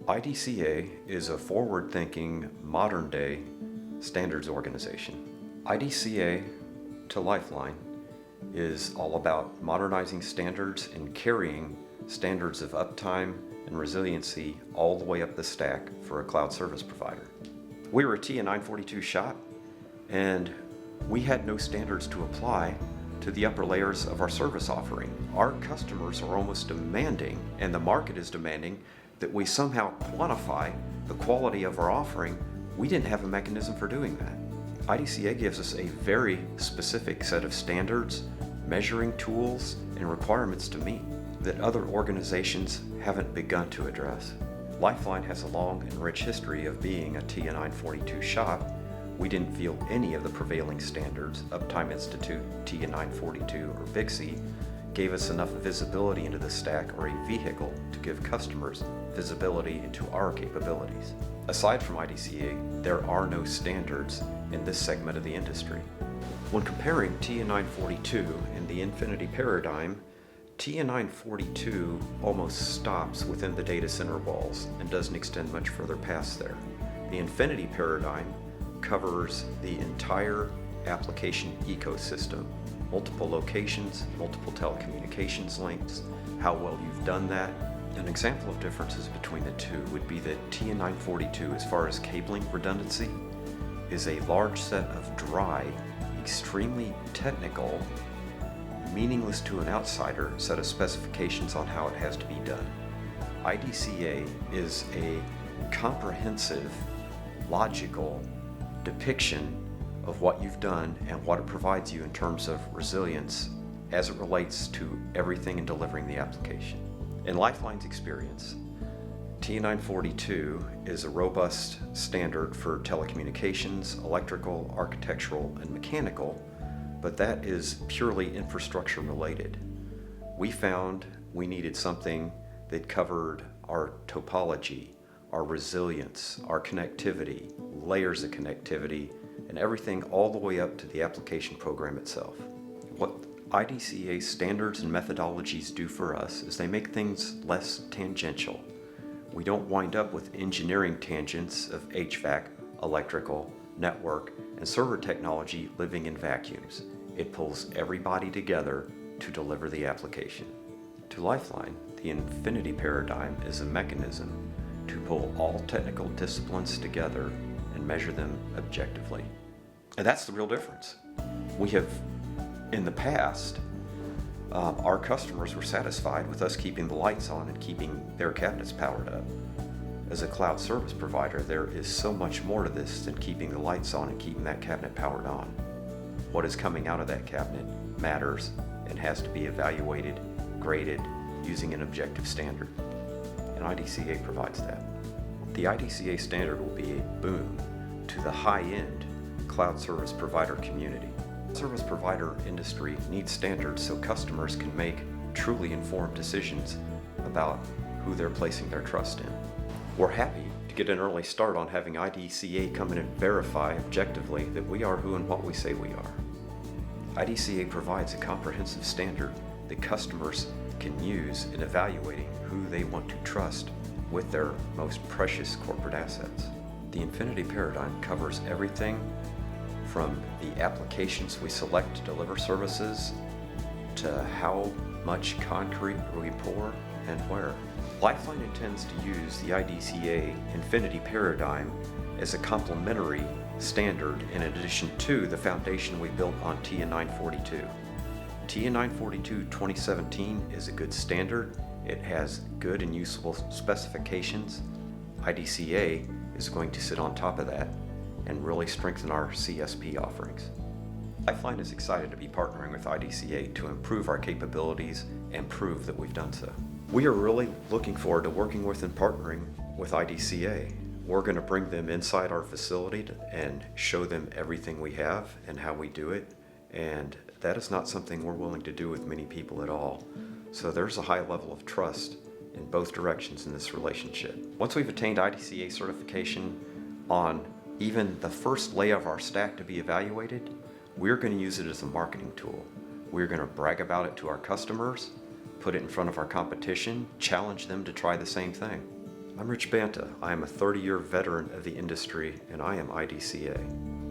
IDCA is a forward-thinking, modern-day standards organization. IDCA to Lifeline is all about modernizing standards and carrying standards of uptime and resiliency all the way up the stack for a cloud service provider. We were a TIA 942 shop, and we had no standards to apply to the upper layers of our service offering. Our customers are almost demanding, and the market is demanding, that we somehow quantify the quality of our offering. We didn't have a mechanism for doing that. IDCA gives us a very specific set of standards, measuring tools, and requirements to meet that other organizations haven't begun to address. Lifeline has a long and rich history of being a TIA 942 shop. We didn't feel any of the prevailing standards, Uptime Institute, TIA 942, or BICSI, gave us enough visibility into the stack or a vehicle to give customers visibility into our capabilities. Aside from IDCA, there are no standards in this segment of the industry. When comparing TIA 942 and the Infinity paradigm, TIA 942 almost stops within the data center walls and doesn't extend much further past there. The Infinity paradigm covers the entire application ecosystem, multiple locations, multiple telecommunications links, how well you've done that. An example of differences between the two would be that TIA 942, as far as cabling redundancy, is a large set of dry, extremely technical, meaningless to an outsider set of specifications on how it has to be done. IDCA is a comprehensive, logical depiction of what you've done and what it provides you in terms of resilience as it relates to everything in delivering the application. In Lifeline's experience, TIA 942 is a robust standard for telecommunications, electrical, architectural, and mechanical, but that is purely infrastructure related. We found we needed something that covered our topology, our resilience, our connectivity, layers of connectivity, and everything all the way up to the application program itself. What IDCA standards and methodologies do for us is they make things less tangential. We don't wind up with engineering tangents of HVAC, electrical, network, and server technology living in vacuums. It pulls everybody together to deliver the application. To Lifeline, the Infinity paradigm is a mechanism to pull all technical disciplines together and measure them objectively. And that's the real difference. We have, in the past, our customers were satisfied with us keeping the lights on and keeping their cabinets powered up. As a cloud service provider, there is so much more to this than keeping the lights on and keeping that cabinet powered on. What is coming out of that cabinet matters and has to be evaluated, graded, using an objective standard. And IDCA provides that. The IDCA standard will be a boon to the high-end cloud service provider community. The service provider industry needs standards so customers can make truly informed decisions about who they're placing their trust in. We're happy to get an early start on having IDCA come in and verify objectively that we are who and what we say we are. IDCA provides a comprehensive standard that customers can use in evaluating who they want to trust with their most precious corporate assets. The Infinity paradigm covers everything from the applications we select to deliver services to how much concrete we pour and where. Lifeline intends to use the IDCA Infinity paradigm as a complementary standard in addition to the foundation we built on TIA 942. TIA 942 2017 is a good standard. It has good and useful specifications. IDCA is going to sit on top of that and really strengthen our CSP offerings. Lifeline is excited to be partnering with IDCA to improve our capabilities and prove that we've done so. We are really looking forward to working with and partnering with IDCA. We're going to bring them inside our facility and show them everything we have and how we do it, and that is not something we're willing to do with many people at all. So there's a high level of trust in both directions in this relationship. Once we've attained IDCA certification on even the first layer of our stack to be evaluated, we're going to use it as a marketing tool. We're going to brag about it to our customers, put it in front of our competition, challenge them to try the same thing. I'm Rich Banta. I am a 30-year veteran of the industry, and I am IDCA.